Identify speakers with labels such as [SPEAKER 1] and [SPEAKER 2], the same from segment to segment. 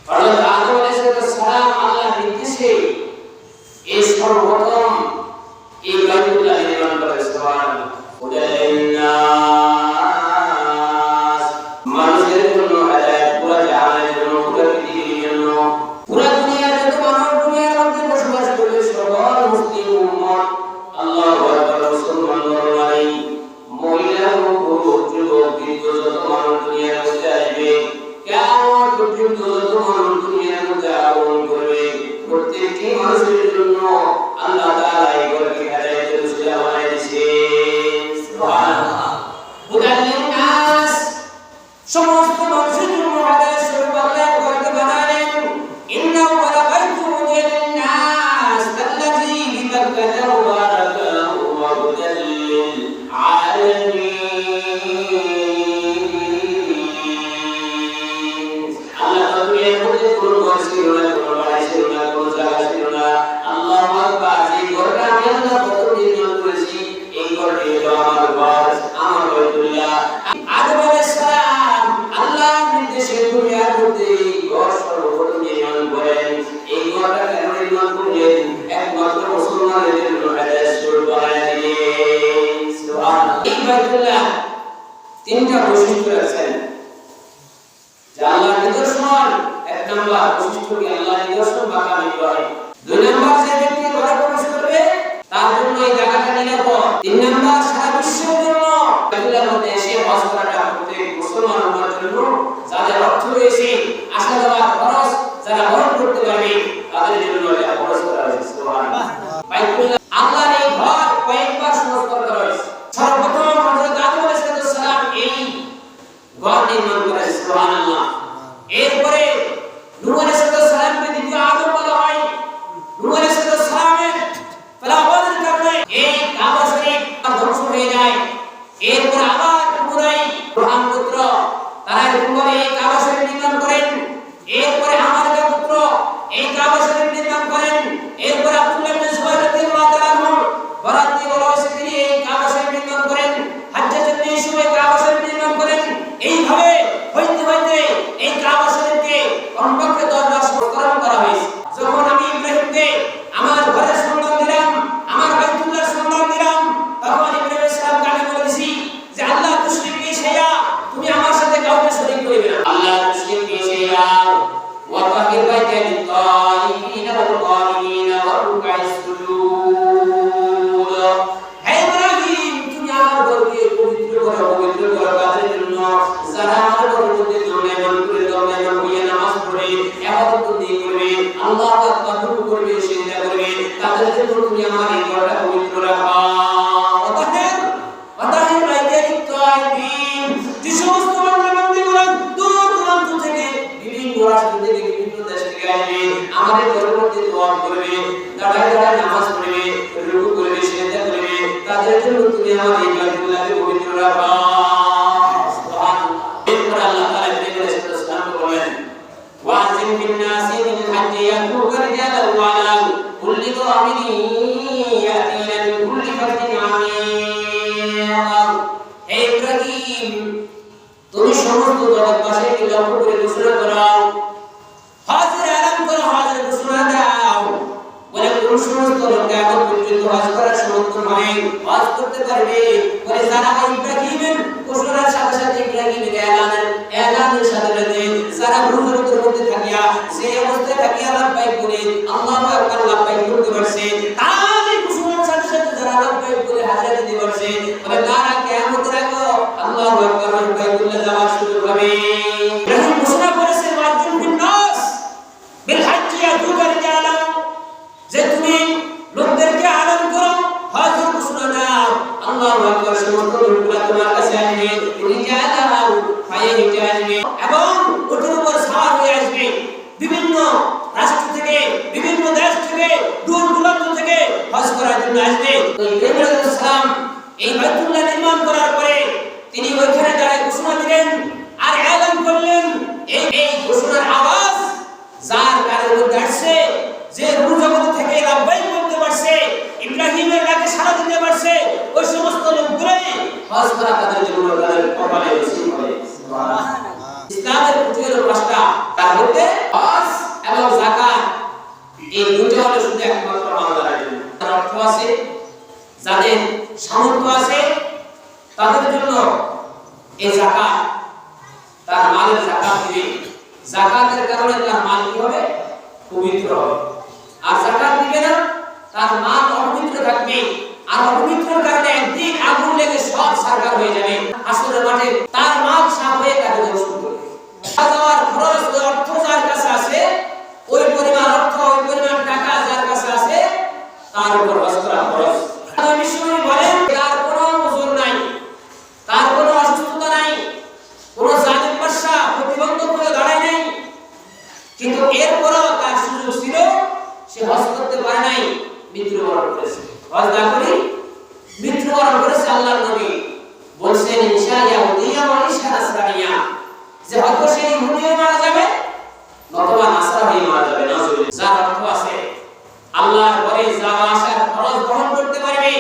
[SPEAKER 1] হযরত আদম আলাইহিস সালাম আল্লাহর নির্দেশে এই সর্বপ্রথম এই বাইতুল্লাহ নির্মাণ করেন। সুবহানাল্লাহ। উদাইনাস মানুষের জন্য হেদায়েত, পুরো জাহানের জন্য, পুরো পৃথিবীর জন্য, পুরো দুনিয়ার যত মানব দুনিয়ার মধ্যে বসবাস করে সকল মুসলিম উম্মত আল্লাহু আকবার মুসলমান নরনারী মহিলা পুরুষ যুবক বৃদ্ধ যত মানব দুনিয়ার মধ্যে আসবে, কিয়ামত পর্যন্ত যত মানব দুনিয়ার মধ্যে আগমন করবে, প্রত্যেকটি মানুষের জন্য আল্লাহ তাআলা এই ঘরকে হেদায়েতের উসিলা বানিয়ে দিয়েছেন। সুবহানাল্লাহ। উদাইনাস সমস্ত মানুষের জন্য হেদায়েত স্বরূপ আল্লাহ ঘরকে বানালেন। ইন্নাহু ওয়া বাইতুল লিন-নাস আল্লাযী বিবাক্কাতা মুবারাকান ওয়া হুদাল লিল আলামিন। আল্লাহ দুনিয়ার মধ্যে কোনো ঘর ছিল না, কোনো বাড়ি ছিল না, কোনো জায়গা ছিল না। আল্লাহু আকবার। এই ঘরটা আমি আল্লাহ প্রথম নির্মাণ করেছি, এই ঘরটি হলো আমার ঘর, আমার বাইতুল্লাহ। আদম আলাইহিস সালাম আল্লাহর নির্দেশে দুনিয়ার মধ্যে এই ঘর সর্বপ্রথম নির্মাণ করেন। এই ঘরটা কেন নির্মাণ করলেন? একমাত্র মুসলমানদের জন্য হেদায়েত স্বরূপ বানিয়ে দিলেন। সুবহানাল্লাহ। এই বাইতুল্লাহ তিনটা বৈশিষ্ট্য আছে যে আল্লাহর নিদর্শন। এক নাম্বার বৈশিষ্ট্য কি? আল্লাহর নিদর্শন বাঁকা নয়। দুই নাম্বার, যে ব্যক্তি ঘরে প্রবেশ করবে তার জন্য এই জায়গাটা নিরাপদ। তিন নাম্বার, সারা বিশ্বের জন্য বাইতুল্লাহর মধ্যে এসে হজ করাটা প্রত্যেক মুসলমান উম্মতের জন্য, যাদের অর্থ রয়েছে, আসা যাওয়ার খরচ যারা বহন করতে পারবে তাদের জন্য এটা খরচ করা হয়েছে। সুবহানাল্লাহ। বাইতুল্লাহ আল্লাহর এই ঘর কয়েকবার সংস্কার করা হয়েছে। সর্বপ্রথম হযরত আদম আলাইহিস সালাম এই ঘর নির্মাণ করেন। সুবহানাল্লাহ। এরপরে নূহ আলাইহিস সালামকে দ্বিতীয় আদম বলা হয়। নূহ আলাইহিস সালামের ফলাফলের কারণে এই কাবা শরীফ ধ্বংস হয়ে যায়। এরপর আবার পুনরায় আব্রাহাম পুত্র তারা এরকম করে এই কাবা শরীফ নির্মাণ করেন। এরপরে হামার পুত্র এই কাবা শরীফ নির্মাণ করেন। এরপর আব্দুল্লাহ ইবনে জুবাইর রাদিয়াল্লাহু তাআলা আনহু বরাতি বলা হয়েছে, তিনি এই কাবা শরীফ নির্মাণ করেন। হাজ্জাজ ইবনে ইউসুফ এই কাবা শরীফ নির্মাণ করেন। এইভাবে হইতে হইতে এই কাবা শরীফকে কমপক্ষে 10 বার সংস্করণ করা হয়েছে। যখন আমি ইব্রাহিমকে আমার ঘরের সন্ধান দিলাম, আমার বাইতুল্লাহর সন্ধান দিলাম, তখন ইব্রাহিম সাহেবকে আমি বলেছি যে আল্লাহ তুশরিকি শাইআ, তুমি আমার সাথে কাউকে শরীক করিবে না। আল্লাহ তুশরিকি শাইআ ওয়া তাহির বাইতা লিত-তাইয়িবিনা ওয়াল-কারিমিনা ওয়া-রুকআইস সুজুদ। হে ইব্রাহিম, তুমি আমার ঘরকে পবিত্র করো, পবিত্র করো তাদের জন্য যারা আমার ঘরের মধ্যে দণ্ডায়মান করে দণ্ডায়মান হয়ে নামাজ পড়ে ইবাদত করবে, আল্লাহু আকবার করবে, সিজদা করবে, তাদের জন্য তুমি আমার এই ঘরটা পবিত্র রাখো। ওয়াতাহির বাইতা লিত-তাইয়িবিন। যে সমস্ত বান্দা-বান্দীগুলো দূর দূরান্ত থেকে, বিভিন্ন রাষ্ট্র থেকে, বিভিন্ন দেশ থেকে আসবে, আমাদের ঘরের মধ্যে দোয়া করবে, দাঁড়ায় দাঁড়ায় নামাজ পড়বে, রুকু করবে, সিজদা করবে, তাদের জন্য তুমি আমার এই বাইতুল্লাহকে পবিত্র রাখো। সুবহানাল্লাহ। এরপর আল্লাহ তাআলা ইব্রাহিম আলাইহিস সালামকে বলেন, ওয়াজিম বিন-নাসি বিল-হাজ্জি ইয়াতুকা রিজালান ওয়া আলা কুল্লি দামিরি ইয়াতিনা মিন কুল্লি ফাজ্জিন আমিক। হে ইব্রাহিম, তুমি সমস্ত জগৎবাসীকে লক্ষ্য করে ঘোষণা করো, হজের আরাম করো, হজের ঘোষণা দাও, বলে কোন সমস্ত লোক এখন পর্যন্ত হজ করার সমর্থ নয়, হজ করতে পারবে। বলে যারা ইব্রাহিমের ঘোষণার সাথে সাথে ইব্রাহিমের এলানের সাথে সাথে যারা মুহূর্তের মধ্যে থাকিয়া সেই অবস্থায় থাকিয়া লাব্বাইক বলে আল্লাহু আকবার লাব্বাইক বলতে পারছে, তারই ঘোষণার সাথে সাথে যারা লাব্বাইক বলে হাজিরা দিতে পারছে, বলে তারা কিয়ামতের আগে আল্লাহু আকবার বাইতুল্লাহ যাওয়ার সুযোগ হবে। ইব্রাহিম ঘোষণা করেছে ওয়াজিম বিন-নাস বিল-হাজ্জি ইয়াতুকা রিজালান, যে তুমি লোকদেরকে আলান করো, হজের ঘোষণা দাও, আল্লাহু আকবার সমস্ত লোকগুলো তোমার কাছে আসবে, রিজালান পায়ে হেঁটে আসবে এবং ওটার উপর সওয়ার হয়ে আসবে। বিভিন্ন রাষ্ট্র থেকে, বিভিন্ন দেশ থেকে, দূর দূরান্ত থেকে হজ করার জন্য আসবে। ইব্রাহিম আলাইহিস সালাম এই বাইতুল্লাহ নির্মাণ করার পরে তিনি ওইখানে দাঁড়িয়ে ঘোষণা দিলেন আর এলান করলেন। এই ঘোষণার আওয়াজ যার কানের মধ্যে আসছে, যে রূহ জগৎ থেকে লাব্বাইক বলতে পারছে, ইব্রাহিমের ডাকে সাড়া দিতে পারছে, ওই সমস্ত লোকগুলোই হজ করা তাদের জন্য তাদের কপালে নসিব হবে। সুবহানাল্লাহ। ইসলামের প্রতি হলো 5টা, তার মধ্যে আছে, যাদের সামর্থ্য আছে তাদের জন্য এই যাকাত, তার মালের যাকাত দিবে। যাকাতের কারণে তার মাল কি হবে? পবিত্র হবে। আর যাকাত দিবে না, তার মাল অপবিত্র থাকবে। আর অপবিত্রের কারণে একদিন আগুন লেগে সব সারকার হয়ে যাবে। আসরের মাঠে তার মাল সাফ হয়ে তাকে ধ্বংস করবে। যাওয়ার খরচ, ওই অর্থ যার কাছে আছে, ওই পরিমাণ অর্থ, ওই পরিমাণ টাকা যার কাছে আছে, তার উপর হজ করা খরচ। বিশ্বনবী বলেন তার কোনো ওজন নাই, তার কোনো অসুস্থতা নাই, কোনো জালিম বাদশা প্রতিবন্ধক হয়ে দাঁড়ায় নাই, কিন্তু এরপরও তার সুযোগ ছিল, সে হজ করতে পারে নাই, মৃত্যুবরণ করেছে। হজ না করে মৃত্যুবরণ করেছে। আল্লাহর নবী বলছেন ইনশাআল্লাহ ইয়াহুদিয়া ওয়া ইনশা নাসরানিয়া, যে হয়তো সে ইহুদি হয়ে মারা যাবে অথবা নাসারা হয়ে মারা যাবে। নাউজুবিল্লাহ। যার অর্থ আছে আল্লাহর ঘরে যাওয়া আসার খরচ বহন করতে পারবে,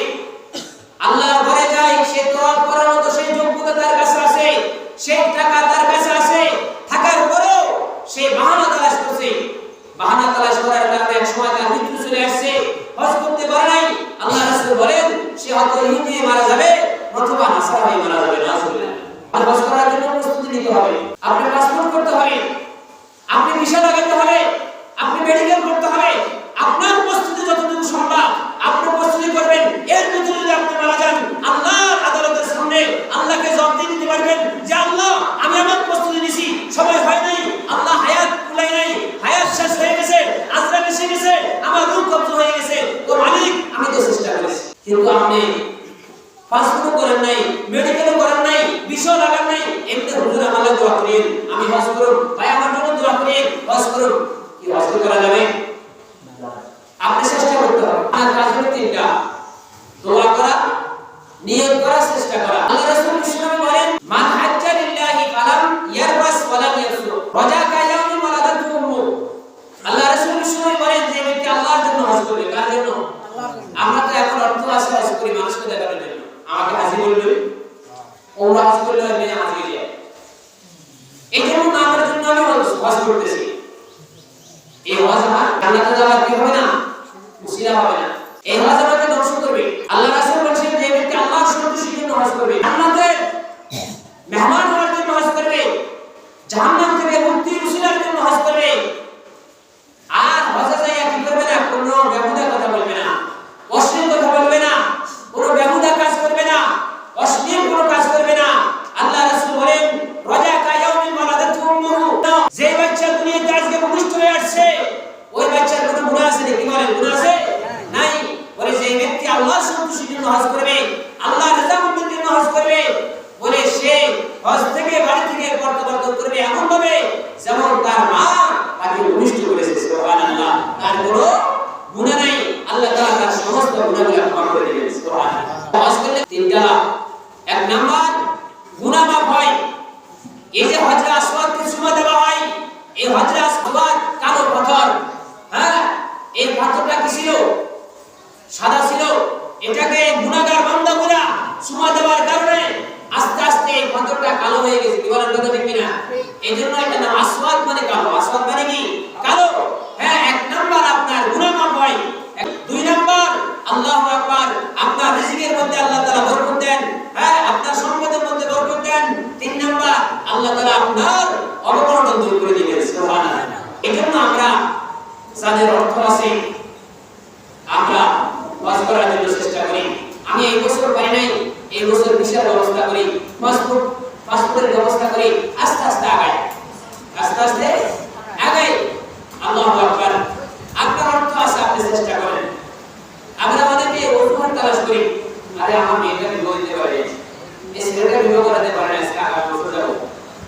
[SPEAKER 1] আল্লাহর ঘরে যায়, সে তওয়াফ করার মতো সেই যোগ্যতা তার কাছে আছে, সেই টাকা তার কাছে আছে, থাকার পরেও সে বাহানা তালাশ করছে, বাহানা তালাশ করার কারণে এক সময় তার মৃত্যু চলে আসছে, হজ করতে পারে নাই। আল্লাহ রাসূল বলেন সে হয়তো ইহুদি হয়ে মারা যাবে অথবা নাসারা হয়ে মারা যাবে। নাউজুবিল্লাহ। আর হজ করার জন্য প্রস্তুতি নিতে হবে, আপনি পাসপোর্ট করতে হবে, আপনি ভিসা লাগাতে হবে, আপনি মেডিকেল করতে হবে। আপনার প্রস্তুতি যতটুকু সম্ভব আপনি প্রস্তুতি করবেন। এর ভিতরে যদি আপনি মারা যান, আল্লাহর আদালতের সামনে আল্লাহকে জবাব দিতে পারবেন যে আল্লাহ আমি আমার প্রস্তুতি নিছি, সময় হয় নাই, আল্লাহ হায়াত কুলাই নাই, হায়াত শেষ হয়ে গেছে, আজরাইল এসে গেছে, আমার রূহ কবজ হয়ে গেছে, তো মালিক আমি তো চেষ্টা করেছি। কিন্তু আপনি পাসপোর্ট করেন নাই, মেডিকেল করেন নাই, ভিসা লাগান নাই, এমনি হুজুর আমাকে দোয়া করেন আমি হজ করব, ভাই আমার জন্য দোয়া করেন হজ করব, কি হজ করা যাবে? আপনি চেষ্টা করতে হবে। আর কাজ হলো তিনটা: দোয়া করা, নিয়ত করা, চেষ্টা করা। আল্লাহ রাসূল বিশ্বনবী বলেন মান হাজ্জা লিল্লাহি ফালাম ইয়ারবাস ওয়ালাম ইয়াফসুক রাজা কায়াউমি ওয়ালাদাতু উম্মু। আল্লাহ রাসূল বিশ্বনবী বলেন যে ব্যক্তি আল্লাহর জন্য হজ করবে, কার জন্য? আমরা তো এখন অর্থ আছে হজ করি মানুষকে দেখানোর জন্য, আমাকে হাজী বলবে, ওমরা হজ করলে আমি হাজী হয়ে যাই, এই জন্য আমার জন্য আমি হজ করতেছি। এই হজ আমার জান্নাতে যাওয়ার কি হবে না, উসিলা হবে না, এই হজ আমাকে ধ্বংস করবে। আল্লাহ রাসূল বলেন যে ব্যক্তি আল্লাহর সন্তুষ্টির জন্য হজ করবে, জান্নাতে মেহমান হওয়ার জন্য হজ করবে, জাহান্নাম থেকে মুক্তির উসিলার জন্য হজ করবে। আর হজে যাইয়া কি করবে না, কোনো বেহুদা কথা বলবে না, অশ্লীল কথা বলবে না, কোনো বেহুদা কাজ করবে না, অশ্লীল কোনো কাজ করবে না। আল্লাহ রাসূল বলেন রাজা কায়াউমি ওয়ালাদাতু উম্মুহু, যে বাচ্চা দুনিয়াতে আজকে ভূমিষ্ঠ হয়ে আসছে ওই বাচ্চার কোনো গুনাহ আছে নাকি? বলেন গুনাহ আছে? নাই। বলে যে ব্যক্তি আল্লাহর সন্তুষ্টির জন্য হজ করবে, আল্লাহর রিযামতের জন্য হজ করবে, বলে সে হজ থেকে বাড়ি থেকে প্রত্যাবর্তন করবে এমন ভাবে যেমন তার মা তাকে ভূমিষ্ঠ করেছে। সুবহানাল্লাহ। তার কোনো গুনাহ নাই, আল্লাহ তাআলা তার সমস্ত গুনাহগুলো ক্ষমা করে দিবেন। সুবহানাল্লাহ। হজ করলে তিনটা লাভ। এক নাম্বার গুনাহ মাফ হয়। এই যে হজরে আসওয়াদকে চুমা দেওয়া হয়, এই হজরে আসওয়াদ কালো পাথর, হ্যাঁ, এই পাথরটা কি ছিল? সাদা ছিল। এটাকে গুনাহগার বান্দাগুলা চুমা দেওয়ার কারণে আস্তে আস্তে এই পাথরটা কালো হয়ে গেছে। কি বলেন কথা ঠিক কিনা? এইজন্য এটা নাম আসওয়াদ, মানে কালো। আসওয়াদ মানে কি? কালো। হ্যাঁ, এক নাম্বার আপনার গুনাহ মাফ হয়। দুই নাম্বার আল্লাহু আকবার, আপনার রিজিকের মধ্যে আল্লাহ তাআলা বরকত দেন, হ্যাঁ, আপনার সম্পদের মধ্যে বরকত দেন। তিন নাম্বার আল্লাহ তাআলা আপনার অবমাননা দূর করে দিবেন। সুবহানাল্লাহ। এজন্য আমরা যাদের অর্থ আছে আমরা হজ করার জন্য চেষ্টা করি। আমি এই বছর পাই নাই, এই বছর ভিসার ব্যবস্থা করি, পাসপোর্টের ব্যবস্থা করি, আস্তে আস্তে আগাই, আস্তে আস্তে আগাই। আল্লাহু আকবার। আপনার অর্থ আছে, আপনি চেষ্টা করেন। আমরা অনেকে অজুহাত তালাশ করি, আরে আমার মেয়েটা বিবাহ দিতে পারে, এই ছেলেটা বিবাহ করাতে পারে না, আজকে আগামী বছর যাবো,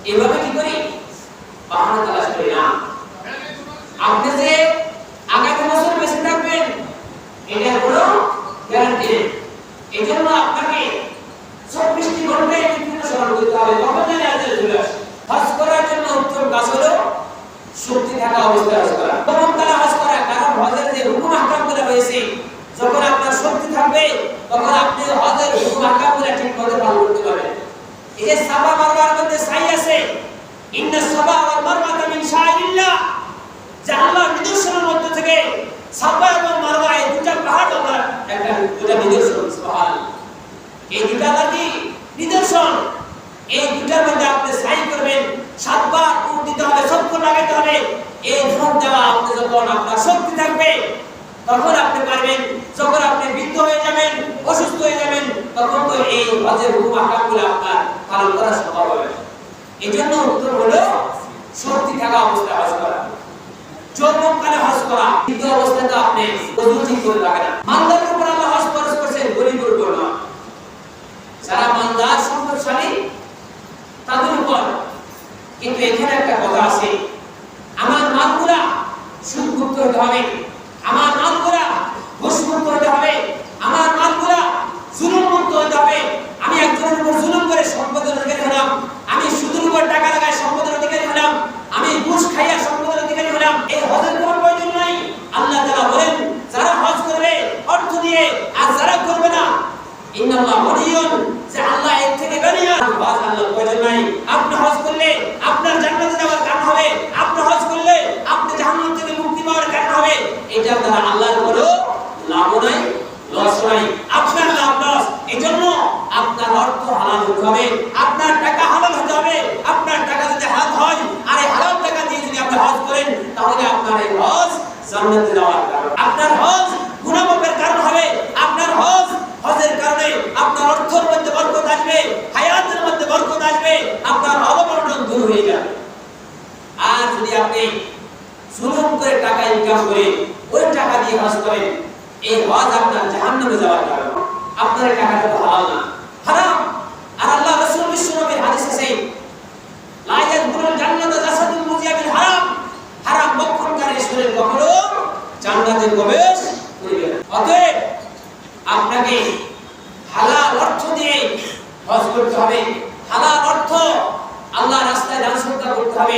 [SPEAKER 1] এভাবে কি করি? বাহানা তালাশ করি না। আপনি যে আগামী বছর বেঁচে থাকবেন এটার কোনো গ্যারান্টি নেই। এই জন্য আপনাকে 24টি ঘন্টায় বিভিন্ন স্মরণ করতে হবে, কখন যেন আজকে চলে আসে। হজ করার জন্য উত্তম কাজ হলো শক্তি থাকা অবস্থায় হজ করা, কখন তারা হজ করা। কারণ হজের যে হুকুম আহকামগুলো রয়েছে, যখন আপনার শক্তি থাকবে তখন আপনি হজের হুকুম আহকামগুলো ঠিকমতো পালন করতে পারবেন। এই যে সাফা মারওয়ার মধ্যে সাই আছে, ইন্নাস সাফা ওয়াল মারওয়াতা মিন শাআইরিল্লাহ, যে আল্লাহর নিদর্শনের মধ্যে থেকে সাফা এবং মারওয়া এই দুটো পাহাড় আল্লাহ একটা সুবহানাল্লাহ। এই দুটা কি নিদর্শন, এই দুটার মধ্যে আপনি সাই করবেন, 7 বার উঠ দিতে হবে, চক্কর লাগাতে হবে। এই ঝোঁক দেওয়া আপনি যখন আপনার শক্তি থাকবে তখন আপনি পারবেন। যখন আপনি বৃদ্ধ হয়ে যাবেন, অসুস্থ হয়ে যাবেন, তখন তো এই হজের হুকুম আহকামগুলো আপনার পালন করা সম্ভব হবে না। এজন্য উত্তর হলো শক্তি থাকা অবস্থায় হজ করা, যৌবনকালে হজ করা। বৃদ্ধ অবস্থায় তো আপনি ওযু ঠিক করে রাখেন না। মালদারের উপর আল্লাহ হজ ফরজ করেছেন, গরিবের উপর না। যারা মালদার সম্পদশালী তাদের উপর। কিন্তু এখানে একটা কথা আছে, আমার মালগুলা সুদমুক্ত হতে হবে, আমার মালগুলা ঘুষমুক্ত হতে হবে, আমার মালগুলা জুলুম মুক্ত হতে হবে। আমি একজনের উপর জুলুম করে সম্পদের অধিকারী হলাম, আমি সুদের উপর টাকা লাগায় সম্পদের অধিকারী হলাম, আমি ঘুষ খাইয়া সম্পদের অধিকারী হলাম, এই হজের কোনো প্রয়োজন নাই। আল্লাহ তাআলা বলেন যারা হজ করবে অর্থ দিয়ে, আর যারা করবে না ইন্নাল্লাহ গনিয়ুন, যে আল্লাহ এর থেকে গনিয়া। হজ আল্লাহর প্রয়োজন নাই। আপনি হজ করলে আপনার জান্নাতে যাওয়ার কারণ হবে, আপনি হজ করলে আপনি জাহান্নাম থেকে মুক্তি পাওয়ার কারণ হবে। এটা দ্বারা আল্লাহর কোনো লাভ নাই, লস নাই, আপনার লাভ লস। এজন্য আপনার অর্থ হালাল হতে হবে, আপনার টাকা হালাল হতে হবে। আপনার টাকা যদি হালাল হয় আর এই হালাল টাকা দিয়ে যদি আপনি হজ করেন, তাহলে আপনার এই হজ জান্নাতে যাওয়ার কারণ, আপনার হজ গুনাহ মাফের কারণ হবে। আপনার হজের কারণে আপনার অর্থের মধ্যে বরকত আসবে, হায়াতের মধ্যে বরকত আসবে, আপনার অভাব-অনটন দূর হয়ে যাবে। আর যদি আপনি জুলুম করে টাকা ইনকাম করে ওই টাকা দিয়ে হজ করেন, এই হজ আপনার জাহান্নামে যাওয়ার কারণ। আপনার টাকাটা তো হালাল না, হারাম। আর আল্লাহ রাসূল বিশ্বনবীর হাদিস আছে, লা ইয়াদখুলুল জান্নাতা জাসাদুন মুজিয়া বিল হারাম, হারাম ভক্ষণকারী শরীর কখনো জান্নাতে প্রবেশ করবে না। অতএব আপনাকে হালাল অর্থ দিয়ে হজ করতে হবে, হালাল অর্থ আল্লাহর রাস্তায় দান সদকা করতে হবে।